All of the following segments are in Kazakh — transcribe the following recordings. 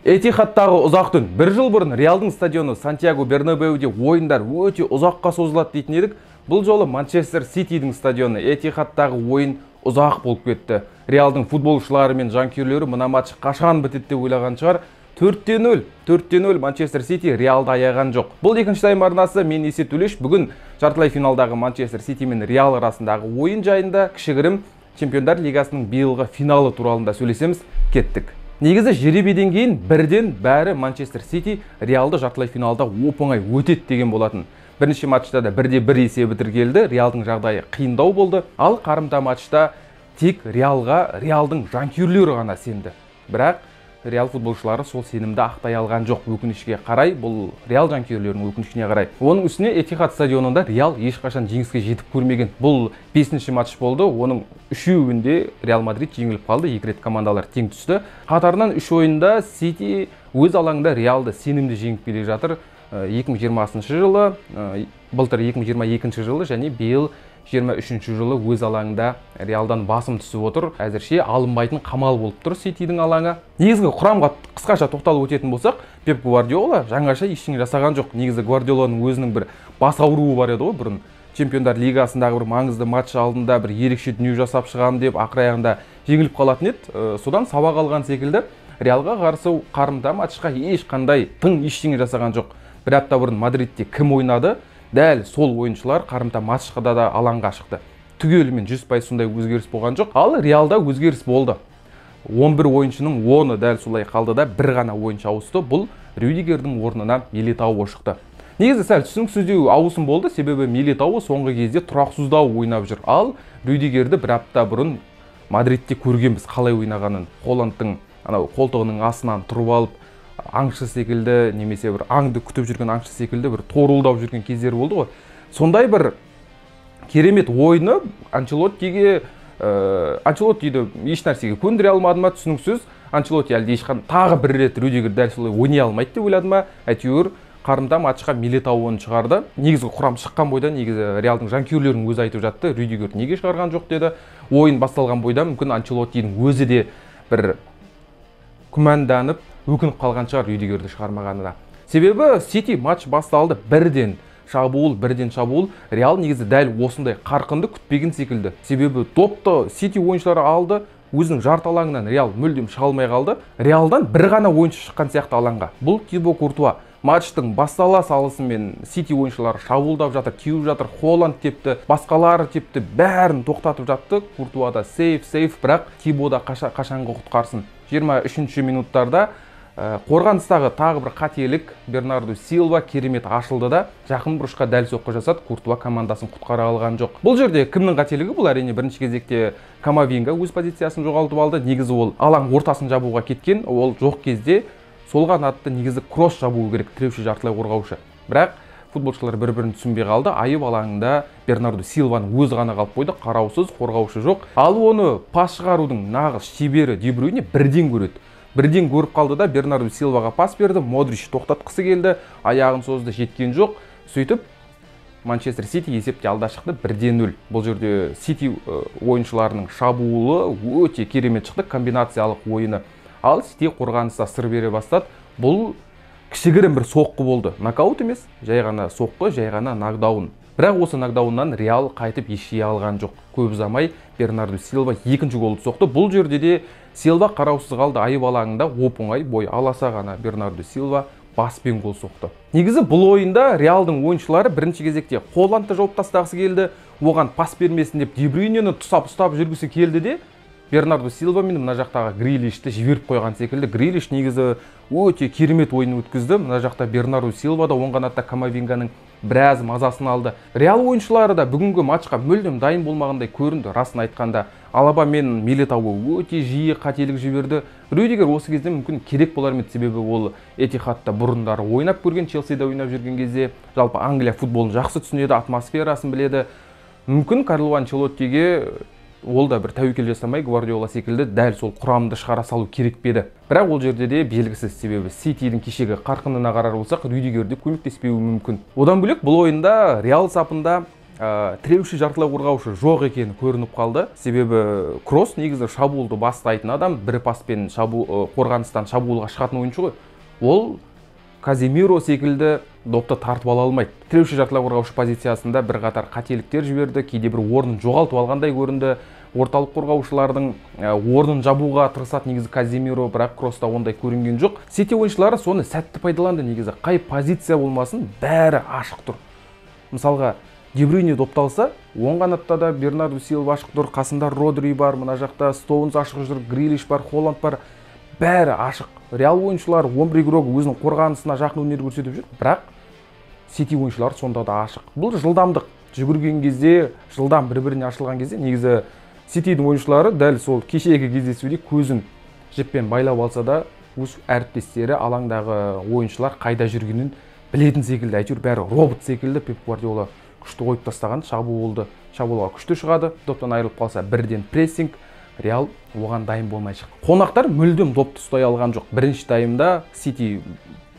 Этихадтағы ұзақ түн. Бір жыл бұрын Реалдың стадионы Сантьяго Бернабеуде ойындар өте ұзаққа созылады дейтін едік. Бұл жолы Манчестер Ситидің стадионы Этихадтағы ойын ұзақ болып кетті. Реалдың футболшылары мен жанкүйерлері мына матч қашан бітеді деп ойлаған шығар. 4-0 Манчестер Сити Реалды аяған жоқ. Бұл екінші тайм арнасы, мен Есет Төлеш. Бүгін жартылай финалдағы Манчестер Сити мен Реал арасындағы ойын жайында кішігірім Чемпиондар лигасының биылғы финалы туралында сөйлесеміз. Кеттік. Негізі жеребеден кейін бірден бәрі Манчестер Сити Реалды жартылай финалда оп-оңай өтеді деген болатын. Бірінші матчта да 1-1 есебі тіркелді. Реалдың жағдайы қиындау болды. Ал қарымта матчта тек Реалдың жанкүйерлері ғана сенді. Бірақ Реал футболшылары сол сенімді ақтай алған жоқ. Өкінішке қарай, бұл Реал жанкүйерлерінің өкінішіне қарай. Оның үстіне Этихад стадионында Реал ешқашан жеңіске жетіп көрмеген. Бұл 5-ші матч болды. Оның 3-еуінде Реал Мадрид жеңіліп қалды. 2 рет командалар тең түсті. Қатарынан 3 ойында Сити өз алаңында Реалды сенімді жеңіп келе жатыр. 2020 жылы, былтыр 2022 жылы және биыл 23 жылы өз алаңында Реалдан басым түсіп отыр. Әзірше алынбайтын қамал болып тұр Ситидің алаңы. Негізгі құрамға қысқаша тоқталып өтетін болсақ, Пеп Гвардиола жаңаша ештеңе жасаған жоқ. Негізі Гвардиоланың өзінің бір бас ауруы бар еді ғой бұрын. Чемпиондар лигасындағы бір маңызды матч алдында бір ерекше дүние жасап шығамын деп ақыр аяғында жеңіліп қалатын еді. Содан сабақ алған секілді Реалға қарсы қарымта матчқа ешқандай тың ештеңе жасаған жоқ. Бір апта бұрын Мадридте кім ойнады? Дәл сол ойыншылар қарымта матчқа да алаңға шықты. Түгелімен 100% сондай өзгеріс болған жоқ. Ал Реалда өзгеріс болды. 11 ойыншының 10-ы дәл солай қалды да бір ғана ойыншы ауысты. Бұл Рюдигердің орнына Милитау шықты. Негізі сәл түсініксіздеу ауысым болды, себебі Милитау соңғы кезде тұрақсыздау ойнап жүр. Ал Рюдигерді бір апта бұрын Мадридте көргенбіз қалай ойнағанын. Холландтың қолтығының астынан тұрып алып, аңшы секілді, немесе бір аңды күтіп жүрген аңшы секілді бір торылдап жүрген кездері болды ғой. Сондай бір керемет ойыны Анчелоттиді еш нәрсеге көндіре алмады ма, түсініксіз. Анчелотти әлде тағы бір рет Рюдигер дәл солай ойнай алмайды деп ойлады ма? Әйтеуір қарымта матчқа Милитауын шығарды. Негізгі құрам шыққан бойда негізі Реалдың жанкүйерлерінің өзі айтып жатты, Рюдигер неге шығарған жоқ деді. Ойын басталған бойда мүмкін Анчелоттидің өзі де бір күмәнданып, өкініп қалған шығар Рюдигерді шығармағанына. Себебі Сити матч басталды, бірден шабуыл. Реал негізі дәл осындай қарқынды күтпеген секілді. Себебі допты Сити ойыншылары алды, өзінің жарты алаңынан Реал мүлдем шыға алмай қалды. Реалдан бір ғана ойыншы шыққан сияқты алаңға. Бұл Тибо Куртуа. Матчтың бастала салысымен Сити ойыншылары шабуылдап жатыр, теуіп жатыр, Холланд тепті, басқалары тепті, бәрін тоқтатып жатты. Куртуа да сейф, бірақ Тибо да қашанғы құтқарсын. 23-ші минуттарда қорғаныстағы тағы бір қателік, Бернарду Силва керемет ашылды да жақын бұрышқа дәл соққы жасады. Куртуа командасын құтқара алған жоқ. Бұл жерде кімнің қателігі? Бұл әрине бірінші кезекте Камавинга өз позициясын жоғалтып алды. Негізі ол алаң ортасын жабуға кеткен, ол жоқ кезде сол қанатты негізі кросс жабуы керек, тіреуші жартылай қорғаушы. Бірақ футболшылар бір-бірін түсінбей қалды. Айып алаңында Бернарду Силваның өзі ғана қалып қойды, қараусыз, қорғаушы жоқ. Ал оны пас шығарудың нағыз шебері Де Брюйне бірден көреді. Бірден көріп қалды да Бернарду Силваға пас берді, Модрич тоқтатқысы келді, аяғын созды, жеткен жоқ. Сөйтіп Манчестер Сити есепте алда шықты 1-0. Бұл жерде Сити ойыншыларының шабуылы өте керемет шықты, комбинациялық ойыны. Ал Сити қорғаныста сыр бере бастады. Бұл кішігірім бір соққы болды. Нокаут емес, жай ғана соққы, жай ғана нокдаун. Бірақ осы нокдауннан Реал қайтып ешкие алған жоқ. Көп ұзамай Бернарду Силва екінші голды соқты. Бұл жерде де Силва қараусыз қалды, айып алаңында оп-оңай бой аласа ғана Бернарду Силва баспен гол соқты. Негізі бұл ойында Реалдың ойыншылары бірінші кезекте Холландты жауып тастағысы келді, оған пас бермесін деп Де Брюйнені ұстап жүргісі келді де Бернарду Силва мен мына жақтағы Грилишті жіберіп қойған секілді. Грилиш негізі өте керемет ойын өткізді. Мына жақта Бернарду Силва да оң қанатта Камавинганың біраз мазасын алды. Реал ойыншылары да бүгінгі матчқа мүлдем дайын болмағандай көрінді. Расын айтқанда Алаба мен Милитау өте жиі қателік жіберді. Рюдигер осы кезде мүмкін керек болар еді, себебі ол Этихадта бұрындары ойнап көрген, Челсиде ойнап жүрген кезде жалпы Англия футболын жақсы түсінеді, атмосферасын біледі. Мүмкін Карло Анчелоттиге ол да бір тәуекел жасамай Гвардиола секілді дәл сол құрамды шығара салу керек пе еді. Бірақ ол жерде де белгісіз, себебі Ситидің кешегі қарқынына қарар болсақ, Рюдигерде көмектеспеуі мүмкін. Одан бөлек бұл ойында Реал сапында тіреуші жартылай қорғаушы жоқ екені көрініп қалды. Себебі Кросс негізі шабуылды бастайтын адам, бір паспен қорғаныстан шабуылға шығатын ойыншы ғой. Ол Каземиро секілді допты тартып ала алмайды. Тіреуші жартылай қорғаушы позициясында бір қатар қателіктер жіберді, кейде бір орнын жоғалтып алғандай көрінді. Орталық қорғаушылардың орнын жабуға тырысады негізі Каземиро, бірақ Кросста ондай көрінген жоқ. Сити ойыншылары соны сәтті пайдаланды негізі. Қай позиция болмасын, бәрі ашық тұр. Мысалға, Де Брюйне допталса, оң қанатта да Бернарду Силва ашық тұр, қасында Родри бар, мына жақта Стоунс ашық жүр, Грилиш бар, Холланд бар. Бәрі ашық. Реал ойыншылар 11 игрок өзінің қорғанысына жақын өнер көрсетіп жүр, бірақ Сити ойыншылары сонда да ашық. Бұл жылдамдық. Жүгірген кезде, жылдам бір-біріне ашылған кезде, негізі Ситидің ойыншылары дәл сол кешегі кездесуде көзін жіппен байлап алса да, өз әріптестері алаңдағы ойыншылар қайда жүргенін білетін секілді, әйтеуір бәрі робот секілді. Пеп Гвардиола күшті қойып тастаған, шабуылға күшті шығады, доптан айырылып қалса бірден прессинг, Реал оған дайын болмай шықты. Қонақтар мүлдем допты ұстай алған жоқ. Бірінші таймда Сити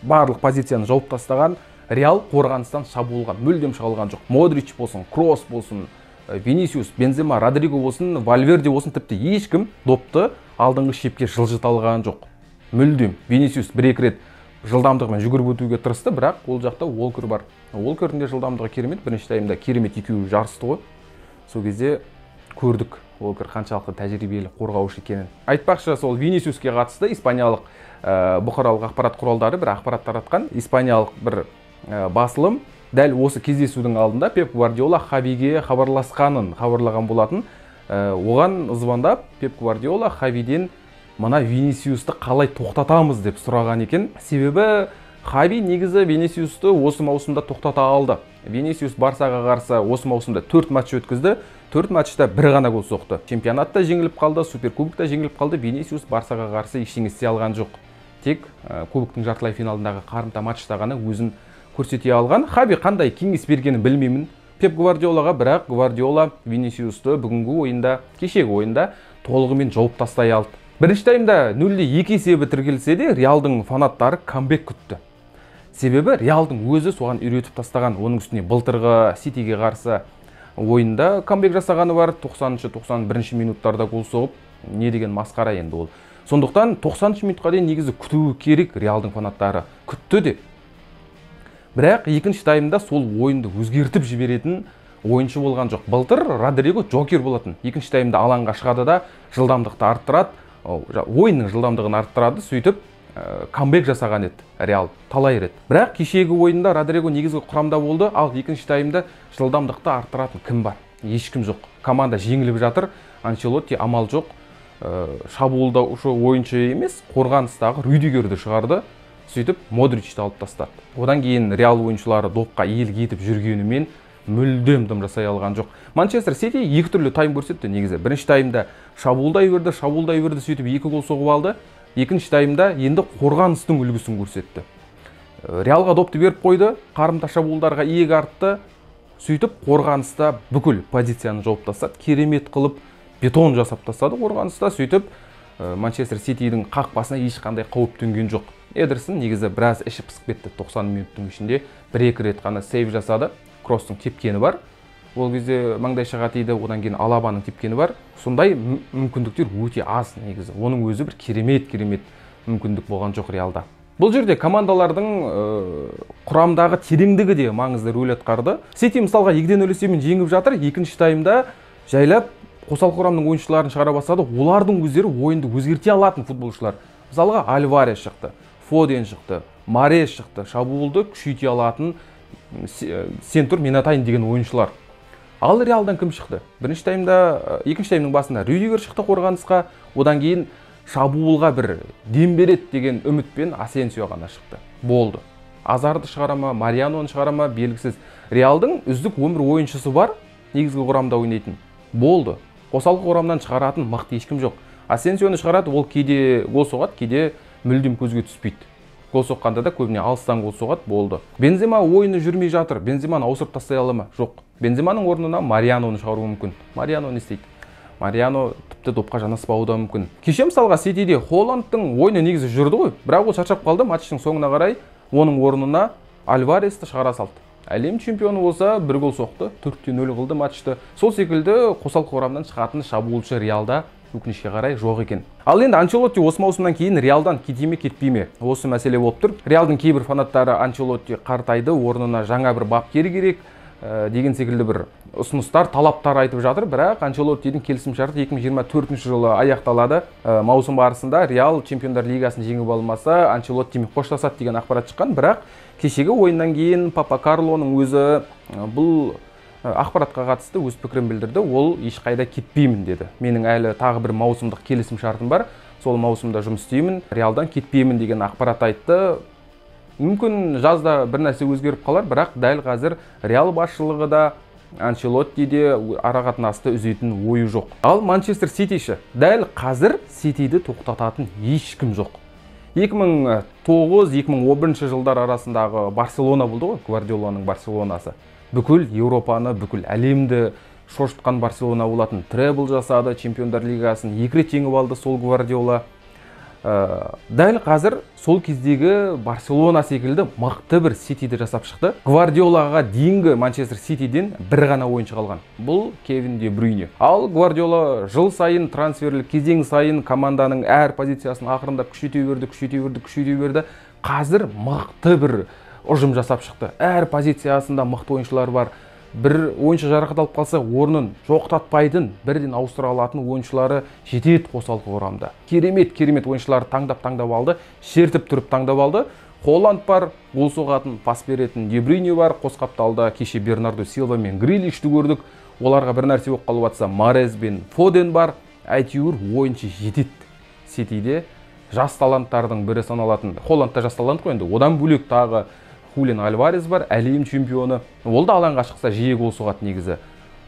барлық позицияны жауып тастаған, Реал қорғаныстан шабуылға мүлдем шыға алған жоқ. Модрич болсын, Кросс болсын, Винисиус, Бензема, Родриго болсын, Вальверде болсын, тіпті ешкім допты алдыңғы шепке жылжыта алған жоқ. Мүлдем. Винисиус бір-екі рет жылдамдығымен жүгіріп өтуге тырысты, бірақ ол жақта Уолкер бар. Уолкердің де жылдамдығы керемет, бірінші таймда керемет екеуі жарысты ғой. Сол кезде көрдік Уолкер қаншалықты тәжірибелі қорғаушы екенін. Айтпақшы, сол Винисиуске қатысты испаниялық бұқаралық ақпарат құралдары бір ақпарат таратқан. Испаниялық бір басылым дәл осы кездесудің алдында Пеп Гвардиола Хавиге хабарлаған болатын. Оған звондап Пеп Гвардиола Хавиден мына Винисиусты қалай тоқтатамыз деп сұраған екен. Себебі Хави негізі Винисиусты осы маусымда тоқтата алды. Винисиус Барсаға қарсы осы маусымда 4 матч өткізді. 4 матчта бір ғана гол соқты. Чемпионатта жеңіліп қалды, Суперкубокта жеңіліп қалды. Винисиус Барсаға қарсы ештеңе істей алған жоқ. Тек кубоктың жартылай финалындағы қарымта матчта ғана өзін көрсете алған. Хави қандай кеңес бергенін білмеймін Пеп Гвардиолаға, бірақ Гвардиола Винисиусты бүгінгі ойында, кешегі ойында толығымен жауып тастай алды. Бірінші таймда 0-2 есебі тіркелсе де, Реалдың фанаттары камбек күтті. Себебі Реалдың өзі соған үйретіп тастаған. Оның үстіне былтырғы Ситиге қарсы ойында камбек жасағаны бар. 90-91 минуттарда гол соғып, не деген масқара енді ол. Сондықтан 90 минутқа дейін негізі күтуі керек Реалдың фанаттары. Күтті де. Бірақ екінші таймда сол ойынды өзгертіп жіберетін ойыншы болған жоқ. Былтыр Родриго Джокер болатын. Екінші таймда алаңға шығады да жылдамдықты арттырады, ойынның жылдамдығын арттырады, сөйтіп камбек жасаған еді Реал талай рет. Бірақ кешегі ойында Родриго негізгі құрамда болды, ал екінші таймда жылдамдықты арттыратын кім бар? Ешкім жоқ. Команда жеңіліп жатыр. Анчелотти амал жоқ. Шабуылдаушы ойыншы емес, қорғаныстағы Рюдигерді шығарды. Сөйтіп Модричті алып тастады. Одан кейін Реал ойыншылары допқа иелік етіп жүргенімен мүлдем дым жасай алған жоқ. Манчестер Сити екі түрлі тайм көрсетті негізі. Бірінші таймда шабуылдай берді, сөйтіп 2 гол соғып алды. Екінші таймда енді қорғаныстың үлгісін көрсетті. Реалға допты беріп қойды, қарымта шабуылдарға иек артты, сөйтіп қорғаныста бүкіл позицияны жауып тастады. Керемет қылып бетон жасап тастады қорғаныста, сөйтіп Манчестер Ситидің қақпасына ешқандай қауіп төнген жоқ. Эдерсон негізі біраз іші пысып кетті. 90 минуттың ішінде 1-2 рет қана сейв жасады. Кросстың тепкені бар. Ол кезде маңдайшаға тиді, одан кейін Алабаның тепкені бар. Сондай мүмкіндіктер өте аз негізі. Оның өзі бір керемет мүмкіндік болған жоқ Реалда. Бұл жерде командалардың құрамдағы тереңдігі де маңызды рөл атқарды. Сити мысалға 2-0 есебімен жеңіп жатыр. Екінші таймда жайлап қосалқы құрамның ойыншыларын шығара бастады. Олардың өздері ойынды өзгерте алатын футболшылар. Мысалға Альварес шықты, Фоден шықты, Марес шықты. Шабуылды күшейте алатын Сентур Минатайн деген ойыншылар. Ал Реалдан кім шықты? Бірінші таймда, екінші таймның басында Рюдигер шықты қорғанысқа, одан кейін шабуылға бір дем береді деген үмітпен Асенсио ғана шықты. Болды. Азарды шығарама, Марианоны шығарама белгісіз. Реалдың үздік 11 ойыншысы бар, негізгі құрамда ойнайтын. Болды. Қосалқы құрамнан шығаратын мықты ешкім жоқ. Асенсионы шығарады, ол кейде гол соғады, кейде мүлдем көзге түспейді. Гол соққанда да көбіне алыстан гол соғады, болды. Бензема ойыны жүрмей жатыр. Бенземаны ауысырып тастай ала ма? Жоқ. Бенземаның орнына Марианоны шығаруы мүмкін. Мариано не істейді? Мариано тіпті допқа жанаспауы да мүмкін. Кеше мысалға Ситиде Холландтың ойыны негізі жүрді ғой, бірақ ол шаршап қалды. Матчтың соңына қарай оның орнына Альваресті шығара салды. Әлем чемпионы болса 1 гол соқты, 4-0 қылды матчты. Сол секілді қосалқы құрамдан шығатын шабуылшы Реалда өкінішке қарай жоқ екен. Ал енді Анчелотти осы маусымнан кейін Реалдан кете ме, кетпей ме? Осы мәселе болып тұр. Реалдың кейбір фанаттары Анчелотти қартайды, орнына жаңа бір бапкер керек деген секілді бір ұсыныстар, талаптар айтып жатыр. Бірақ Анчелоттидің келісімшарты 2024 жылы аяқталады. Маусым барысында Реал Чемпиондар лигасын жеңіп алмаса, Анчелоттимен қоштасады деген ақпарат шыққан. Бірақ кешегі ойыннан кейін Папа Карлоның өзі бұл ақпаратқа қатысты өз пікірін білдірді. Ол ешқайда кетпеймін деді. Менің әлі тағы бір маусымдық келісім шартым бар. Сол маусымда жұмыс істеймін, Реалдан кетпеймін деген ақпарат айтты. Мүмкін жазда бір нәрсе өзгеріп қалар, бірақ дәл қазір Реал басшылығы да Анчелоттиде арақатынасты үзетін ойы жоқ. Ал Манчестер Ситиші дәл қазір Ситиді тоқтататын ешкім жоқ. 2009-2011 жылдар арасындағы Барселона болды ғой, Гвардиоланың Барселонасы. Бүкіл Еуропаны, бүкіл әлемді шошытқан Барселона болатын. Требл жасады, Чемпиондар лигасын 2 рет жеңіп алды сол Гвардиола. Дәл қазір сол кездегі Барселона секілді мықты бір Ситиді жасап шықты. Гвардиолаға дейінгі Манчестер Ситиден бір ғана ойыншы қалған. Бұл Кевин Де Брюйне. Ал Гвардиола жыл сайын трансферлік кезең сайын команданың әр позициясын ақырындап күшейте берді. Қазір мықты бір ұжым жасап шықты. Әр позициясында мықты ойыншылар бар. Бір ойыншы жарақат алып қалса, орнын жоқтатпайтын, бірден ауыстыра алатын ойыншылары жетеді қосалқы құрамда. Керемет ойыншыларды таңдап алды, шертіп тұрып таңдап алды. Холланд бар, гол соғатын, пас беретін Де Брюйне бар, қос қапталда кеше Бернардо Силва мен Грилишті көрдік. Оларға бір нәрсе болып қалып жатса, Марез бен Фоден бар. Әйтеуір ойыншы жетеді. Ситиде жас таланттардың бірі саналатын. Холландта жас талант қой енді. Одан бөлек тағы Хулиан Альварес бар, әлем чемпионы. Ол да алаңға шықса жиі гол соғады негізі.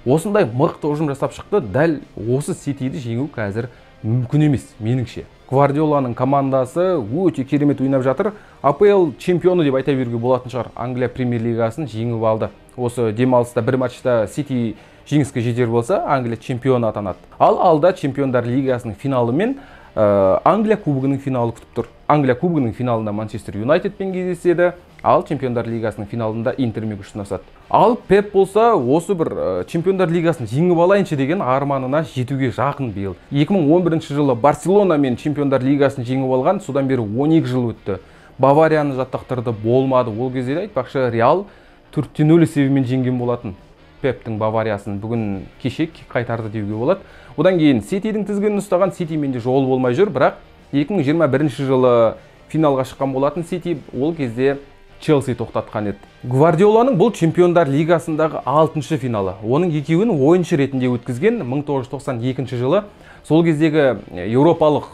Осындай мықты ұжым жасап шықты. Дәл осы Ситиді жеңу қазір мүмкін емес, меніңше. Гвардиоланың командасы өте керемет ойнап жатыр. АПЛ чемпионы деп айта беруге болатын шығар. Англия премьер лигасын жеңіп алды. Осы демалыста бір матчта Сити жеңіске жетер болса, Англия чемпионы атанады. Ал алда Чемпиондар лигасының финалы мен Англия кубогының финалы күтіп тұр. Англия кубогының финалында Манчестер Юнайтедпен кездеседі. Ал Чемпиондар лигасының финалында Интермен күш сынасады. Ал Пеп болса, осы бір Чемпиондар лигасын жеңіп алайыншы деген арманына жетуге жақын биыл. 2011 жылы Барселона мен Чемпиондар лигасын жеңіп алған, содан бері 12 жыл өтті. Баварияны жаттықтырды, болмады. Ол кезде айтпақшы Реал 4-0 есебімен жеңген болатын. Пептің Бавариясын бүгін кеше қайтарды деуге болады. Одан кейін Ситидің тізгінін ұстаған, Ситимен де жол болмай жүр, бірақ 2021 жылы финалға шыққан болатын Сити ол кезде Челси тоқтатқан еді. Гвардиоланың бұл Чемпиондар лигасындағы 6-шы финалы. Оның екеуін ойыншы ретінде өткізген 1992 жылы. Сол кездегі Еуропалық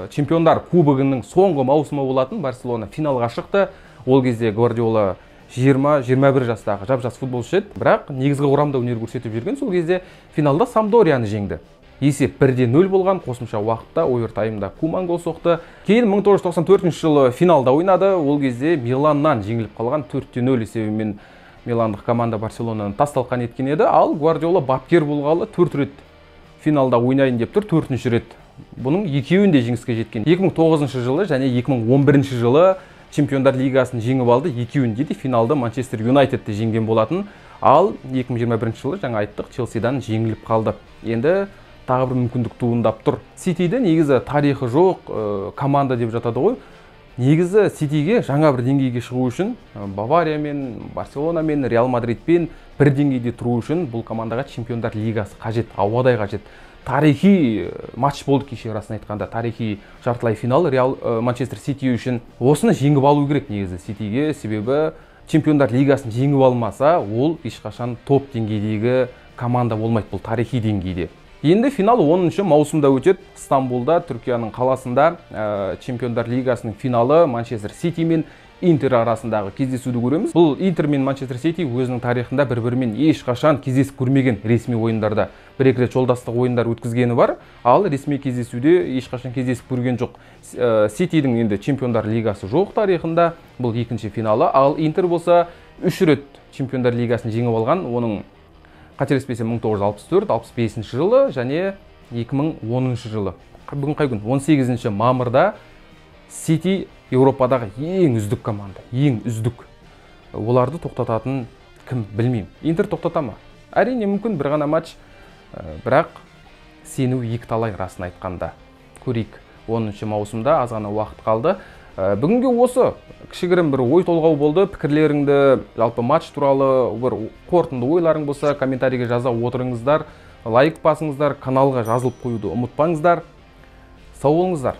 чемпиондар кубогының соңғы маусымы болатын. Барселона финалға шықты. Ол кезде Гвардиола 20-21 жастағы жап-жас футболшы еді. Бірақ негізгі құрамда өнер көрсетіп жүрген. Сол кезде финалда Самдорияны жеңді. Есеп 1-0 болған, қосымша уақытта овертаймда Куман гол соқты. Кейін 1994 жылы финалда ойнады. Ол кезде Миланнан жеңіліп қалған 4-0 есебімен Миландық команда Барселонаны тасталқан еткен еді. Ал Гвардиола бапкер болғалы 4 рет финалда ойнайын деп тұр, 4-ші рет. Бұның екеуінде жеңіске жеткен. 2009 жылы және 2011 жылы Чемпиондар лигасын жеңіп алды. Екеуінде де финалда Манчестер Юнайтедті жеңген болатын. Ал 2021 жылы жаңа айттық, Челсидан жеңіліп қалды. Енді тағы бір мүмкіндік туындап тұр. Ситиде негізі тарихы жоқ команда деп жатады ғой. Негізі Ситиге жаңа бір деңгейге шығу үшін Бавариямен, Барселонамен, Реал Мадридпен бір деңгейде тұру үшін бұл командаға Чемпиондар лигасы қажет, ауадай қажет. Тарихи матч болды кеше, расын айтқанда, тарихи жартылай финал Реал Манчестер Сити үшін. Осыны жеңіп алу керек негізі Ситиге, себебі Чемпиондар лигасын жеңіп алмаса, ол ешқашан топ деңгейдегі команда болмайды, бұл тарихи деңгейде. Енді финал 10-шы маусымда өтеді. Стамбулда, Түркияның қаласында Чемпиондар лигасының финалы Манчестер Сити мен Интер арасындағы кездесуді көреміз. Бұл Интер мен Манчестер Сити өзінің тарихында бір-бірімен ешқашан кездесіп көрмеген ресми ойындарда. Бір-екі рет жолдастық ойындар өткізгені бар, ал ресми кездесуде ешқашан кездесіп көрген жоқ. Ситидің енді Чемпиондар лигасы жоқ тарихында, бұл екінші финалы. Ал Интер болса 3 рет Чемпиондар лигасын жеңіп алған, оның қателеспесем 1964-65 жылы және 2010 жылы. Бүгін қай күн? 18 мамырда Сити Еуропадағы ең үздік команда, ең үздік. Оларды тоқтататын кім білмеймін. Интер тоқтата ма? Әрине мүмкін, бір ғана матч, бірақ сену екі талай, расын айтқанда. Көрейік. 10 маусымда аз ғана уақыт қалды. Бүгінге осы кішігірім бір ой толғау болды. Пікірлеріңді, жалпы матч туралы бір қорытынды ойларың болса, комментарийге жаза отырыңыздар, лайк басыңыздар, каналға жазылып қоюды ұмытпаңыздар. Сау болыңыздар.